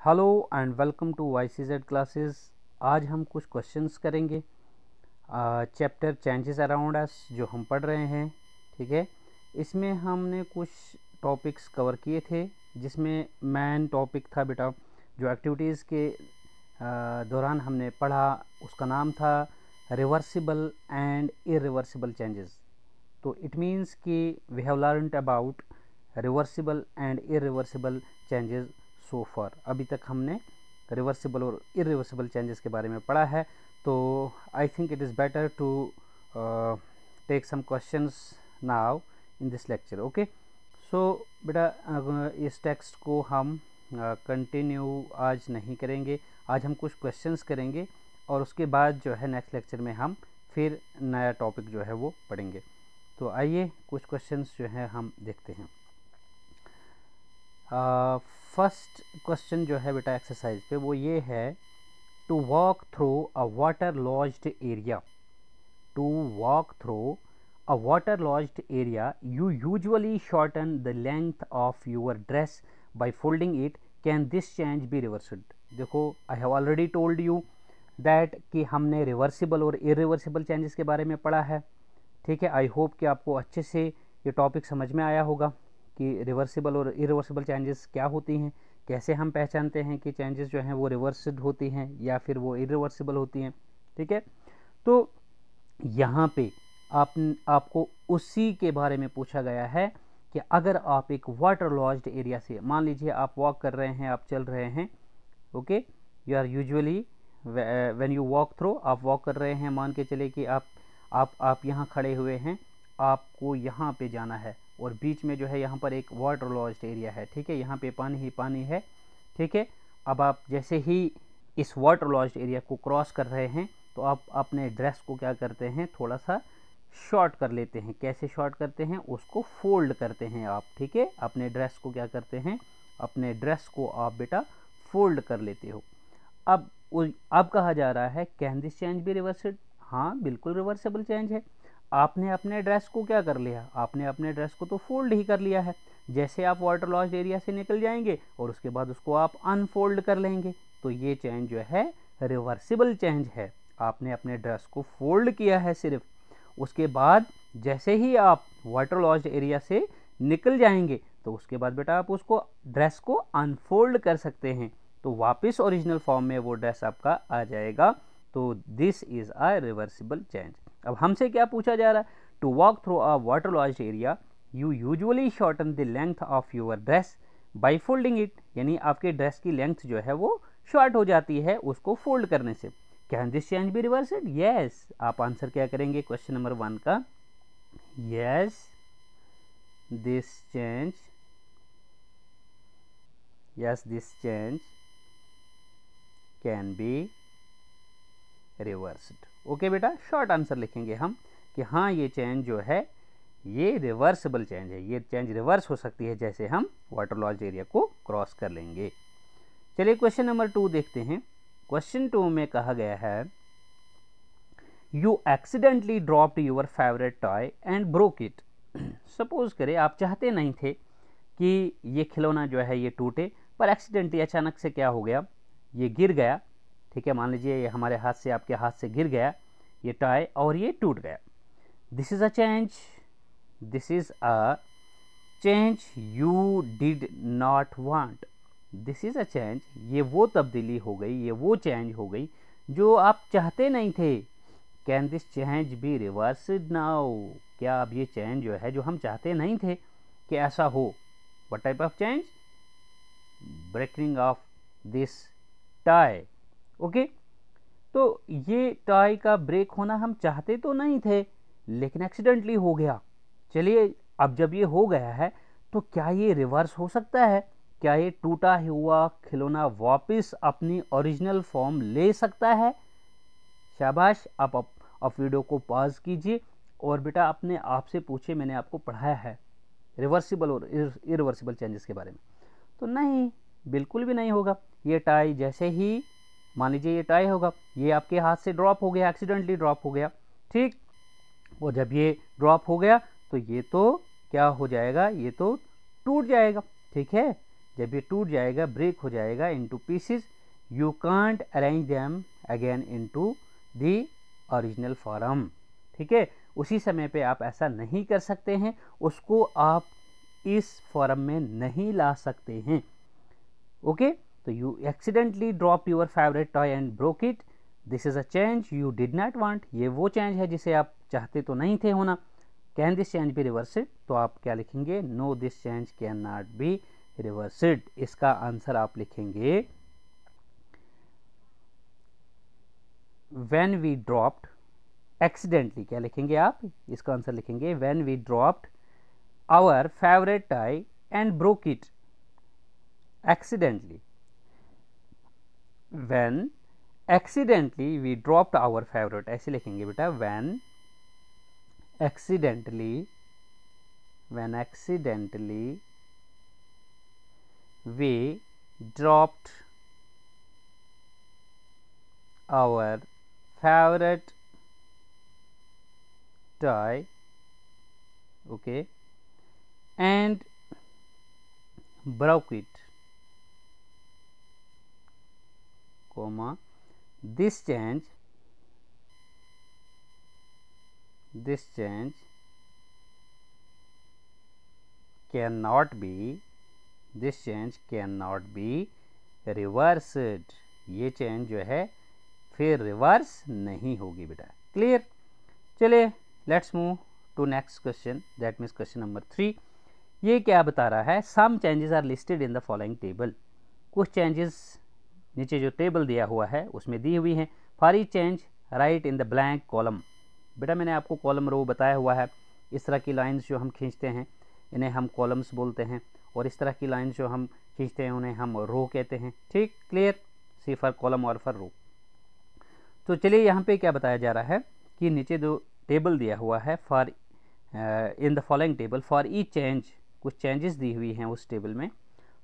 Hello and welcome to YCZ classes. आज हम कुछ क्वेश्चंस करेंगे चैप्टर चेंजेस अराउंड अस जो हम पढ़ रहे हैं। ठीक है, इसमें हमने कुछ टॉपिक्स कवर किए थे, जिसमें मेन टॉपिक था बेटा जो एक्टिविटीज़ के दौरान हमने पढ़ा, उसका नाम था रिवर्सिबल एंड इरिवर्सिबल चेंजेस। तो इट मीन्स कि we have learned about reversible and irreversible changes so far. अभी तक हमने रिवर्सिबल और इरिवर्सिबल चेंजेस के बारे में पढ़ा है। तो I think it is better to take some questions now in this lecture. Okay, so बेटा इस टेक्स्ट को हम कंटिन्यू आज नहीं करेंगे। आज हम कुछ क्वेश्चंस करेंगे और उसके बाद जो है नेक्स्ट लेक्चर में हम फिर नया टॉपिक जो है वो पढ़ेंगे। तो आइए कुछ क्वेश्चंस जो है हम देखते हैं। फर्स्ट क्वेश्चन जो है बेटा एक्सरसाइज पे वो ये है, to walk through a water lodged area. To walk through a water lodged area you usually shorten the length of your dress by folding it, can this change be reversed. देखो, I have already told you that कि हमने reversible और irreversible changes के बारे में पढ़ा है। ठीक है, आई होप कि आपको अच्छे से ये टॉपिक समझ में आया होगा कि रिवर्सिबल और इरिवर्सिबल चेंजेस क्या होती हैं, कैसे हम पहचानते हैं कि चेंजेस जो हैं वो रिवर्सिड होती हैं या फिर वो इरिवर्सिबल होती हैं। ठीक है, तो यहाँ पे आपको उसी के बारे में पूछा गया है कि अगर आप एक वाटर लॉज्ड एरिया से, मान लीजिए आप वॉक कर रहे हैं, आप चल रहे हैं, okay, you are usually when you walk through, आप वॉक कर रहे हैं, मान के चले कि आप यहाँ खड़े हुए हैं, आपको यहाँ पे जाना है और बीच में जो है यहाँ पर एक वाटर लॉज्ड एरिया है। ठीक है, यहाँ पे पानी ही पानी है। ठीक है, अब आप जैसे ही इस वाटर लॉज्ड एरिया को क्रॉस कर रहे हैं तो आप अपने ड्रेस को क्या करते हैं, थोड़ा सा शॉर्ट कर लेते हैं। कैसे शॉर्ट करते हैं, उसको फोल्ड करते हैं आप। ठीक है, अपने ड्रेस को क्या करते हैं, अपने ड्रेस को आप बेटा फोल्ड कर लेते हो। अब कहा जा रहा है can this change be reversed. हाँ, बिल्कुल रिवर्सिबल चेंज है। आपने अपने ड्रेस को क्या कर लिया, आपने अपने ड्रेस को तो फोल्ड ही कर लिया है। जैसे आप वाटर लॉज्ड एरिया से निकल जाएंगे और उसके बाद उसको आप अनफोल्ड कर लेंगे, तो ये चेंज जो है रिवर्सिबल चेंज है। आपने अपने ड्रेस को फोल्ड किया है सिर्फ, उसके बाद जैसे ही आप वाटर लॉज्ड एरिया से निकल जाएंगे तो उसके बाद बेटा आप उसको ड्रेस को अनफोल्ड कर सकते हैं, तो वापस ओरिजिनल फॉर्म में वो ड्रेस आपका आ जाएगा। तो this is a reversible change. अब हमसे क्या पूछा जा रहा है, to walk through a water lodged area you usually shorten the length of your dress by folding it, यानी आपके ड्रेस की लेंथ जो है वो शॉर्ट हो जाती है उसको फोल्ड करने से। Can this change be reversed? Yes. आप आंसर क्या करेंगे क्वेश्चन नंबर 1 का? Yes, this change, yes this change can be reversed. Okay बेटा, शॉर्ट आंसर लिखेंगे हम कि हाँ ये चेंज जो है ये रिवर्सिबल चेंज है, ये चेंज रिवर्स हो सकती है जैसे हम वाटर लॉज्ड एरिया को क्रॉस कर लेंगे। चलिए क्वेश्चन नंबर 2 देखते हैं। क्वेश्चन 2 में कहा गया है, you accidentally dropped your favourite toy and broke it. Suppose करें आप चाहते नहीं थे कि ये खिलौना जो है ये टूटे, पर एक्सीडेंटली अचानक से क्या हो गया, ये गिर गया। ठीक है, मान लीजिए ये हमारे हाथ से, आपके हाथ से गिर गया ये टॉय और ये टूट गया। This is a change, this is a change you did not want. This is a change, ये वो तब्दीली हो गई, ये वो चेंज हो गई जो आप चाहते नहीं थे। Can this change be reversed now? क्या अब ये चेंज जो है, जो हम चाहते नहीं थे कि ऐसा हो, what type of change? Breaking of this toy. Okay, तो ये टॉय का ब्रेक होना हम चाहते तो नहीं थे, लेकिन एक्सीडेंटली हो गया। चलिए, अब जब ये हो गया है तो क्या ये रिवर्स हो सकता है? क्या ये टूटा हुआ खिलौना वापस अपनी ओरिजिनल फॉर्म ले सकता है? शाबाश, आप वीडियो को पॉज कीजिए और बेटा अपने आप से पूछिए, मैंने आपको पढ़ाया है रिवर्सिबल और इरिवर्सिबल चेंजेस के बारे में। तो नहीं, बिल्कुल भी नहीं होगा। ये टाई जैसे ही, मान लीजिए ये टाई होगा, ये आपके हाथ से ड्रॉप हो गया, एक्सीडेंटली ड्रॉप हो गया। ठीक, और जब ये ड्रॉप हो गया तो ये तो क्या हो जाएगा, ये तो टूट जाएगा। ठीक है, जब ये टूट जाएगा, ब्रेक हो जाएगा into pieces, you can't arrange them again into the original form. ठीक है, उसी समय पे आप ऐसा नहीं कर सकते हैं, उसको आप इस फॉर्म में नहीं ला सकते हैं। ओके, तो you accidentally drop your favourite toy and broke it, this is a change you did not want. ये वो चेंज है जिसे आप चाहते तो नहीं थे होना। Can this change be reversed, तो आप क्या लिखेंगे, no this change can not be reversed. इसका आंसर आप लिखेंगे व्हेन वी ड्रॉप्ड एक्सीडेंटली, क्या लिखेंगे आप, इसका आंसर लिखेंगे when we dropped our favourite toy and broke it accidentally, when accidentally we dropped our favorite, ऐसे लिखेंगे बेटा, when accidentally we dropped our favorite toy, okay, and broke it, comma, this change cannot be reversed, ये change जो है फिर reverse नहीं होगी बेटा। क्लियर, चलिए let's move to next question, that means question number 3। ये क्या बता रहा है, some changes are listed in the following table, कुछ चेंजेस नीचे जो टेबल दिया हुआ है उसमें दी हुई हैं। For each change right in the blank column, बेटा मैंने आपको कॉलम रो बताया हुआ है। इस तरह की लाइंस जो हम खींचते हैं इन्हें हम कॉलम्स बोलते हैं, और इस तरह की लाइंस जो हम खींचते हैं उन्हें हम रो कहते हैं। ठीक, क्लियर, सी फॉर कॉलम और फॉर रो। तो चलिए यहाँ पे क्या बताया जा रहा है कि नीचे जो टेबल दिया हुआ है, for in the following table for each change, कुछ चेंजेस दी हुई हैं उस टेबल में।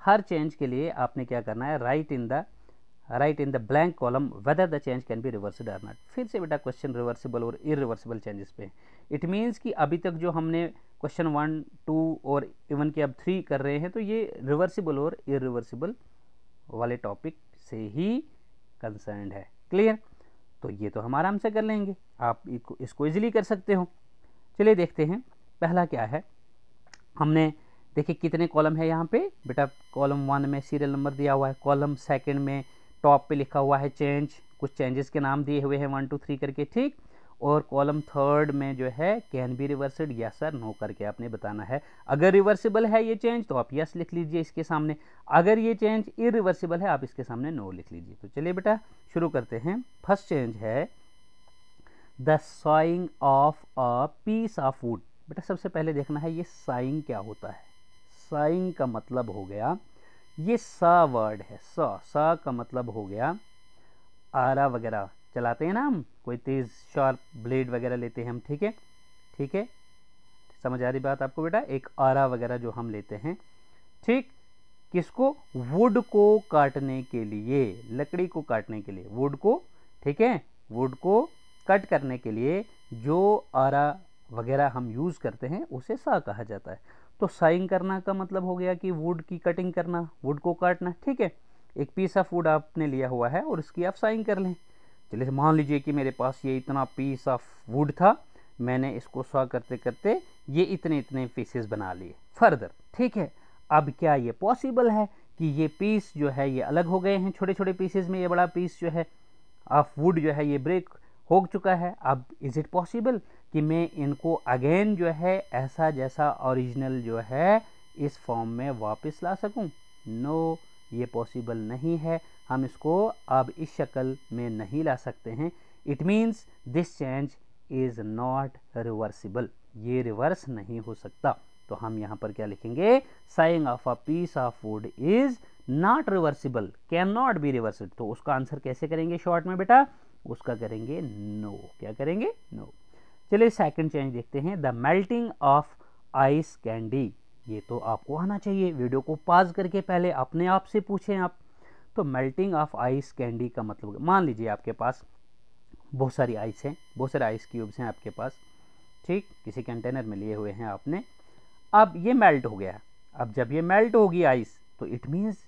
हर चेंज के लिए आपने क्या करना है, write in the blank column whether the change can be reversed और नॉट। फिर से बेटा क्वेश्चन रिवर्सिबल और इरिवर्सिबल चेंजेस पे। इट मीन्स कि अभी तक जो हमने क्वेश्चन 1, 2 और इवन के अब 3 कर रहे हैं, तो ये रिवर्सिबल और इरिवर्सिबल वाले टॉपिक से ही कंसर्न्ड है। क्लियर, तो ये तो हम आराम से कर लेंगे, आप इसको इजीली कर सकते हो। चलिए देखते हैं पहला क्या है। हमने देखिए कितने कॉलम है यहाँ पे बेटा, कॉलम 1 में सीरियल नंबर दिया हुआ है, कॉलम 2 में टॉप पे लिखा हुआ है चेंज, कुछ चेंजेस के नाम दिए हुए हैं 1, 2, 3 करके। ठीक, और कॉलम 3 में जो है can be reversed, yes sir no करके आपने बताना है। अगर रिवर्सिबल है ये चेंज तो आप यस लिख लीजिए इसके सामने, अगर ये चेंज इरिवर्सिबल है आप इसके सामने नो लिख लीजिए। तो चलिए बेटा शुरू करते हैं। फर्स्ट चेंज है the sawing of a piece of wood. बेटा सबसे पहले देखना है ये साइंग क्या होता है। साइंग का मतलब हो गया, ये सा वर्ड है, सा का मतलब हो गया आरा वगैरह चलाते हैं ना हम, कोई तेज शार्प ब्लेड वगैरह लेते हैं हम। ठीक है, ठीक है, समझ आ रही बात आपको बेटा, एक आरा वगैरह जो हम लेते हैं। ठीक, किसको, वुड को काटने के लिए, लकड़ी को काटने के लिए, वुड को, ठीक है, वुड को कट करने के लिए जो आरा वगैरह हम यूज़ करते हैं उसे सा कहा जाता है। तो साइंग करना का मतलब हो गया कि वुड की कटिंग करना, वुड को काटना। ठीक है, एक पीस ऑफ वुड आपने लिया हुआ है और उसकी आप साइंग कर लें। चलिए मान लीजिए कि मेरे पास ये इतना पीस ऑफ वुड था, मैंने इसको सॉ करते करते ये इतने इतने पीसेस बना लिए फर्दर। ठीक है, अब क्या ये पॉसिबल है कि ये पीस जो है ये अलग हो गए हैं छोटे छोटे पीसेस में, ये बड़ा पीस जो है ऑफ वुड जो है ये ब्रेक हो चुका है। अब इज इट पॉसिबल कि मैं इनको अगेन जो है ऐसा जैसा ओरिजिनल जो है इस फॉर्म में वापस ला सकूं? नो, ये पॉसिबल नहीं है, हम इसको अब इस शक्ल में नहीं ला सकते हैं। It means this change is not reversible, ये रिवर्स नहीं हो सकता। तो हम यहाँ पर क्या लिखेंगे, sawing of a piece of wood is not reversible, can not be reversed. तो उसका आंसर कैसे करेंगे शॉर्ट में बेटा, उसका करेंगे नो। क्या करेंगे, नो। चलिए सेकंड चेंज देखते हैं, the melting of ice candy. ये तो आपको आना चाहिए, वीडियो को पॉज करके पहले अपने आप से पूछें आप। तो मेल्टिंग ऑफ आइस कैंडी का मतलब, मान लीजिए आपके पास बहुत सारी आइस हैं, बहुत सारे आइस क्यूब्स हैं आपके पास। ठीक, किसी कंटेनर में लिए हुए हैं आपने। अब ये मेल्ट हो गया। अब जब ये मेल्ट होगी आइस, तो इट मीन्स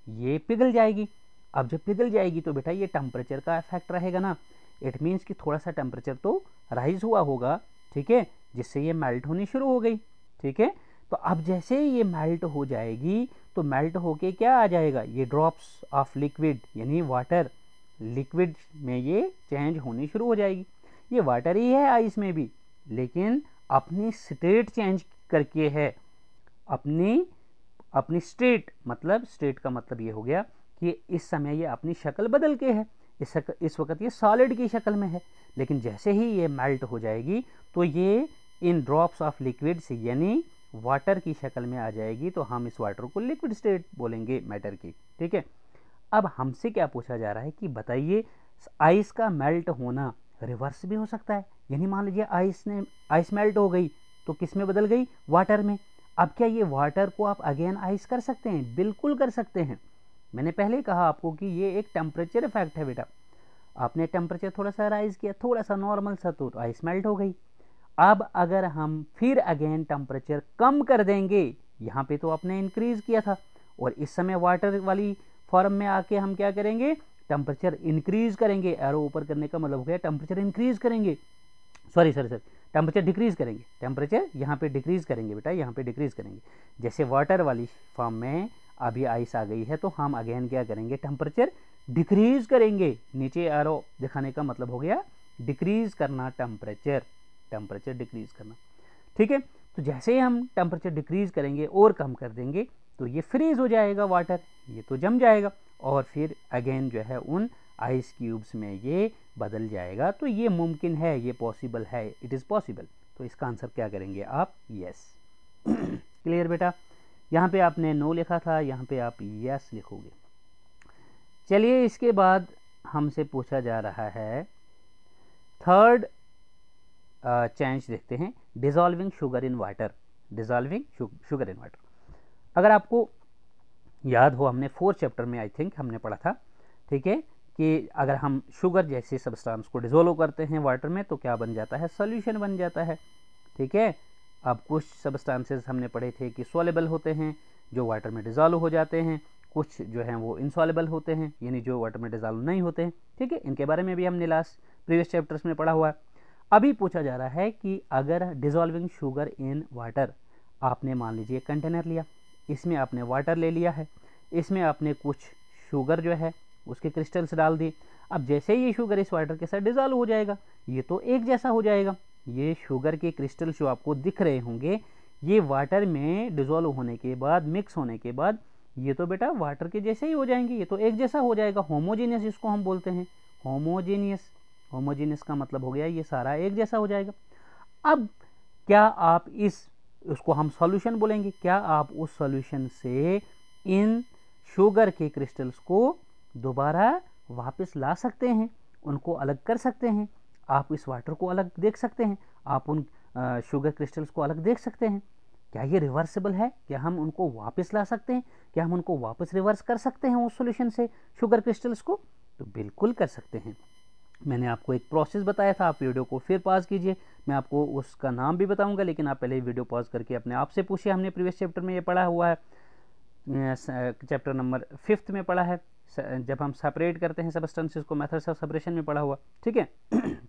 ये पिघल जाएगी। अब जब पिघल जाएगी तो बेटा ये टेम्परेचर का इफेक्ट रहेगा ना, इट मीन्स कि थोड़ा सा टेम्परेचर तो राइज हुआ होगा, ठीक है, जिससे ये मेल्ट होनी शुरू हो गई, ठीक है। तो अब जैसे ये मेल्ट हो जाएगी तो मेल्ट होके क्या आ जाएगा, ये ड्रॉप्स ऑफ लिक्विड यानी वाटर, लिक्विड में ये चेंज होनी शुरू हो जाएगी। ये वाटर ही है आइस में भी, लेकिन अपनी स्टेट चेंज करके है, अपनी स्टेट, मतलब स्टेट का मतलब ये हो गया कि इस समय ये अपनी शक्ल बदल के है, इस वक्त ये सॉलिड की शक्ल में है, लेकिन जैसे ही ये मेल्ट हो जाएगी तो ये इन ड्रॉप्स ऑफ लिक्विड्स यानी वाटर की शक्ल में आ जाएगी। तो हम इस वाटर को लिक्विड स्टेट बोलेंगे मैटर की, ठीक है। अब हमसे क्या पूछा जा रहा है कि बताइए आइस का मेल्ट होना रिवर्स भी हो सकता है, यानी मान लीजिए आइस मेल्ट हो गई तो किस में बदल गई, वाटर में। अब क्या ये वाटर को आप अगेन आइस कर सकते हैं, बिल्कुल कर सकते हैं। मैंने पहले ही कहा आपको कि ये एक टेम्परेचर इफेक्ट है बेटा, आपने टेम्परेचर थोड़ा सा राइज किया, थोड़ा सा नॉर्मल सा, तो आइस मेल्ट हो गई। अब अगर हम फिर अगेन टेम्परेचर कम कर देंगे, यहाँ पे तो आपने इंक्रीज किया था और इस समय वाटर वाली फॉर्म में आके हम क्या करेंगे, टेम्परेचर इंक्रीज करेंगे। एरो ऊपर करने का मतलब हो गया टेम्परेचर इंक्रीज करेंगे, सॉरी टेम्परेचर डिक्रीज करेंगे, टेम्परेचर यहाँ पे डिक्रीज करेंगे बेटा, यहाँ पे डिक्रीज करेंगे। जैसे वाटर वाली फॉर्म में अभी आइस आ गई है तो हम अगेन क्या करेंगे, टेम्परेचर डिक्रीज करेंगे। नीचे एरो दिखाने का मतलब हो गया डिक्रीज करना, टेम्परेचर डिक्रीज करना, ठीक है। तो जैसे ही हम टेम्परेचर डिक्रीज करेंगे और कम कर देंगे तो ये फ्रीज हो जाएगा वाटर, ये तो जम जाएगा और फिर अगेन जो है उन आइस क्यूब्स में ये बदल जाएगा। तो ये मुमकिन है, ये पॉसिबल है, इट इज़ पॉसिबल। तो इसका आंसर क्या करेंगे आप, यस। क्लियर बेटा, यहाँ पे आपने नो लिखा था, यहाँ पे आप यस लिखोगे। चलिए इसके बाद हमसे पूछा जा रहा है थर्ड चेंज देखते हैं, dissolving sugar in water, dissolving sugar in water. अगर आपको याद हो हमने 4th चैप्टर में आई थिंक हमने पढ़ा था, ठीक है, कि अगर हम शुगर जैसे सब्सटेंस को डिजोल्व करते हैं वाटर में तो क्या बन जाता है, सॉल्यूशन बन जाता है, ठीक है। अब कुछ सब्सटेंसेस हमने पढ़े थे कि सॉल्युबल होते हैं जो वाटर में डिजोल्व हो जाते हैं, कुछ जो हैं वो इनसॉल्युबल होते हैं यानी जो वाटर में डिजोल्व नहीं होते हैं, ठीक है। इनके बारे में भी हमने लास्ट प्रीवियस चैप्टर्स में पढ़ा हुआ है। अभी पूछा जा रहा है कि अगर डिजोल्विंग शुगर इन वाटर, आपने मान लीजिए कंटेनर लिया, इसमें आपने वाटर ले लिया है, इसमें आपने कुछ शुगर जो है उसके क्रिस्टल्स डाल दिए। अब जैसे ही ये शुगर इस वाटर के साथ डिजॉल्व हो जाएगा, ये तो एक जैसा हो जाएगा। ये शुगर के क्रिस्टल्स जो आपको दिख रहे होंगे, ये वाटर में डिजॉल्व होने के बाद, मिक्स होने के बाद ये तो बेटा वाटर के जैसे ही हो जाएंगे, ये तो एक जैसा हो जाएगा। होमोजीनियस इसको हम बोलते हैं, होमोजीनियस का मतलब हो गया ये सारा एक जैसा हो जाएगा। अब क्या आप उसको हम सॉल्यूशन बोलेंगे, क्या आप उस सॉल्यूशन से इन शुगर के क्रिस्टल्स को दोबारा वापस ला सकते हैं, उनको अलग कर सकते हैं, आप इस वाटर को अलग देख सकते हैं, आप उन शुगर क्रिस्टल्स को अलग देख सकते हैं। क्या ये रिवर्सिबल है, क्या हम उनको वापस ला सकते हैं, क्या हम उनको वापस रिवर्स कर सकते हैं उस सॉल्यूशन से शुगर क्रिस्टल्स को, तो बिल्कुल कर सकते हैं। मैंने आपको एक प्रोसेस बताया था, आप वीडियो को फिर पॉज कीजिए, मैं आपको उसका नाम भी बताऊंगा, लेकिन आप पहले वीडियो पॉज करके अपने आप से पूछिए। हमने प्रीवियस चैप्टर में ये पढ़ा हुआ है, चैप्टर नंबर 5th में पढ़ा है, जब हम सेपरेट करते हैं सब्सटेंसेस को, मेथड्स ऑफ सेपरेशन में पढ़ा हुआ, ठीक है।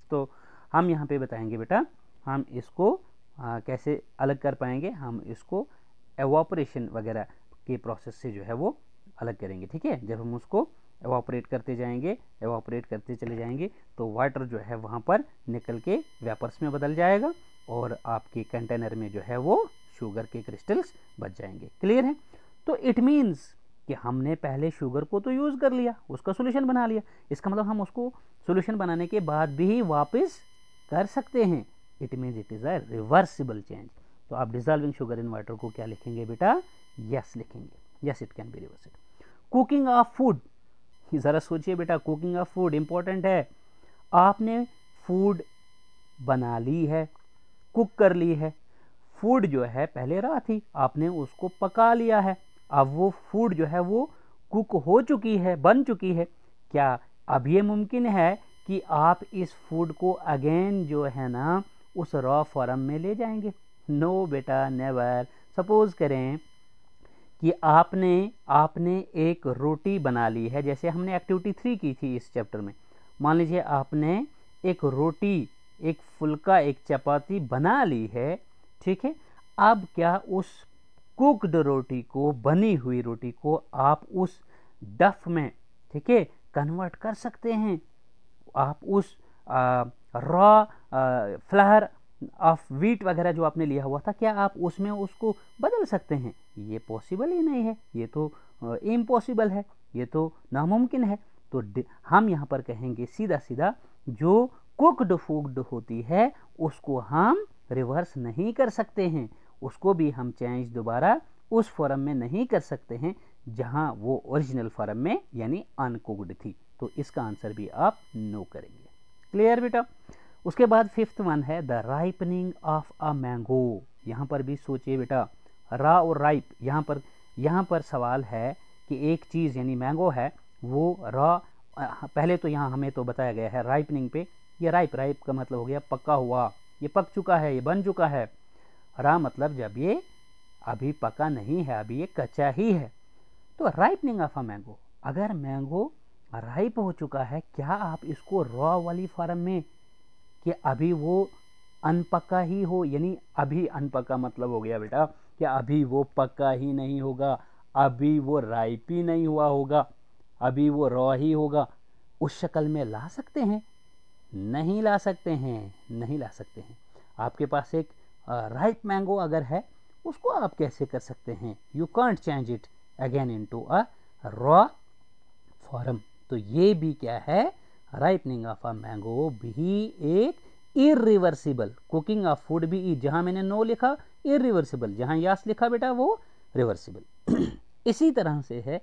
तो हम यहाँ पे बताएंगे बेटा हम इसको कैसे अलग कर पाएंगे, हम इसको एवापोरेशन वगैरह के प्रोसेस से जो है वो अलग करेंगे, ठीक है। जब हम उसको एवापोरेट करते जाएंगे, एवापोरेट करते चले जाएंगे तो वाटर जो है वहाँ पर निकल के वेपर्स में बदल जाएगा और आपके कंटेनर में जो है वो शुगर के क्रिस्टल्स बच जाएंगे। क्लियर है। तो इट मीन्स कि हमने पहले शुगर को तो यूज़ कर लिया, उसका सोल्यूशन बना लिया, इसका मतलब हम उसको सोल्यूशन बनाने के बाद भी वापस कर सकते हैं। It means it is a reversible change. तो आप डिजॉल्विंग शुगर इन वाटर को क्या लिखेंगे बेटा, यस लिखेंगे, yes it can be reversible. Cooking of food, ज़रा सोचिए बेटा, कुकिंग ऑफ फूड इंपॉर्टेंट है। आपने फूड बना ली है, कुक कर ली है, फूड जो है पहले रहा थी, आपने उसको पका लिया है, अब वो फूड जो है वो कुक हो चुकी है, बन चुकी है। क्या अब ये मुमकिन है कि आप इस फूड को अगेन जो है ना उस रॉ फॉर्म में ले जाएंगे? नो बेटा, नेवर। सपोज करें कि आपने एक रोटी बना ली है, जैसे हमने एक्टिविटी 3 की थी इस चैप्टर में। मान लीजिए आपने एक रोटी, एक फुल्का, एक चपाती बना ली है, ठीक है। अब क्या उस कुक्ड रोटी को, बनी हुई रोटी को आप उस डफ में, ठीक है, कन्वर्ट कर सकते हैं। आप उस रॉ फ्लावर ऑफ व्हीट वगैरह जो आपने लिया हुआ था, क्या आप उसमें उसको बदल सकते हैं? ये पॉसिबल ही नहीं है, ये तो इम्पॉसिबल है, ये तो नामुमकिन है। तो हम यहाँ पर कहेंगे सीधा सीधा, जो कुक्ड फूड होती है उसको हम रिवर्स नहीं कर सकते हैं, उसको भी हम चेंज दोबारा उस फॉर्म में नहीं कर सकते हैं जहां वो ओरिजिनल फॉर्म में यानी अनकुक्ड थी। तो इसका आंसर भी आप नो करेंगे। क्लियर बेटा? उसके बाद 5th वन है the ripening of a mango. यहाँ पर भी सोचिए बेटा, रा और राइप, यहाँ पर सवाल है कि एक चीज़ यानी मैंगो है वो रा, पहले तो यहाँ हमें तो बताया गया है राइपनिंग पे, ये राइप का मतलब हो गया पका हुआ, ये पक चुका है, ये बन चुका है। रा मतलब जब ये अभी पका नहीं है, अभी ये कच्चा ही है। तो राइपनिंग ऑफ अ मैंगो, अगर मैंगो राइप हो चुका है, क्या आप इसको रॉ वाली फॉर्म में, कि अभी वो अनपका ही हो, यानी अभी अनपका मतलब हो गया बेटा कि अभी वो पका ही नहीं होगा, अभी वो राइप ही नहीं हुआ होगा, अभी वो रॉ ही होगा, उस शक्ल में ला सकते हैं? नहीं ला सकते हैं, नहीं ला सकते हैं। आपके पास एक राइप मैंगो अगर है, उसको आप कैसे कर सकते हैं? You can't change it again into a raw form. तो ये भी क्या है? राइपनिंग ऑफ अ मैंगो भी एक इरिवर्सिबल, कुकिंग ऑफ फूड भी, जहां मैंने नो लिखा इरिवर्सिबल, जहां यस लिखा बेटा वो रिवर्सिबल। इसी तरह से है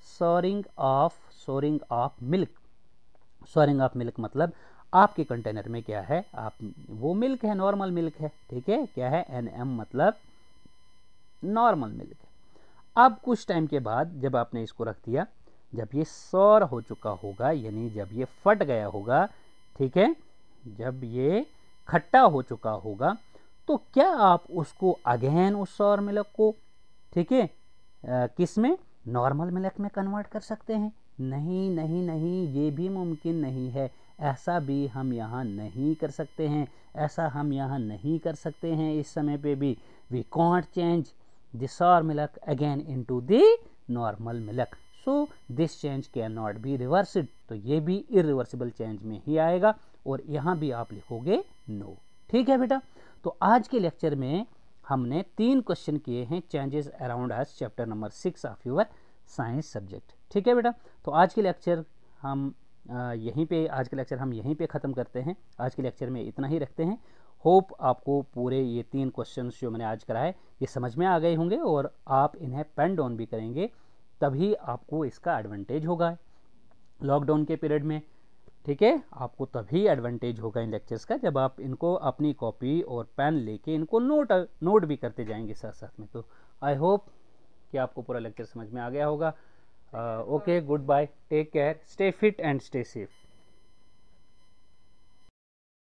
souring of milk. Souring of milk मतलब आपके कंटेनर में क्या है, आप वो मिल्क है, नॉर्मल मिल्क है, ठीक है, क्या है, NM मतलब नॉर्मल मिल्क है। अब कुछ टाइम के बाद जब आपने इसको रख दिया, जब ये सौर हो चुका होगा, यानी जब ये फट गया होगा, ठीक है, जब ये खट्टा हो चुका होगा, तो क्या आप उसको अगेन उस सौर मिल्क को, ठीक है, किस में, नॉर्मल मिल्क में कन्वर्ट कर सकते हैं? नहीं नहीं नहीं, ये भी मुमकिन नहीं है, ऐसा भी हम यहाँ नहीं कर सकते हैं, ऐसा हम यहाँ नहीं कर सकते हैं। इस समय पे भी we can't change the sour milk again into the normal milk, so this change can not be reversed. तो ये भी इरिवर्सिबल चेंज में ही आएगा, और यहाँ भी आप लिखोगे नो। ठीक है बेटा? तो आज के लेक्चर में हमने 3 क्वेश्चन किए हैं changes around us, chapter number 6 of your science subject. ठीक है बेटा? तो आज के लेक्चर हम यहीं पे ख़त्म करते हैं। आज के लेक्चर में इतना ही रखते हैं। होप आपको पूरे ये 3 क्वेश्चंस जो मैंने आज कराए ये समझ में आ गए होंगे, और आप इन्हें पेन डाउन भी करेंगे, तभी आपको इसका एडवांटेज होगा लॉकडाउन के पीरियड में। ठीक है, आपको तभी एडवांटेज होगा इन लेक्चर्स का जब आप इनको अपनी कॉपी और पेन लेके इनको नोट भी करते जाएंगे साथ साथ में। तो आई होप कि आपको पूरा लेक्चर समझ में आ गया होगा। Okay, goodbye, take care, stay fit and stay safe.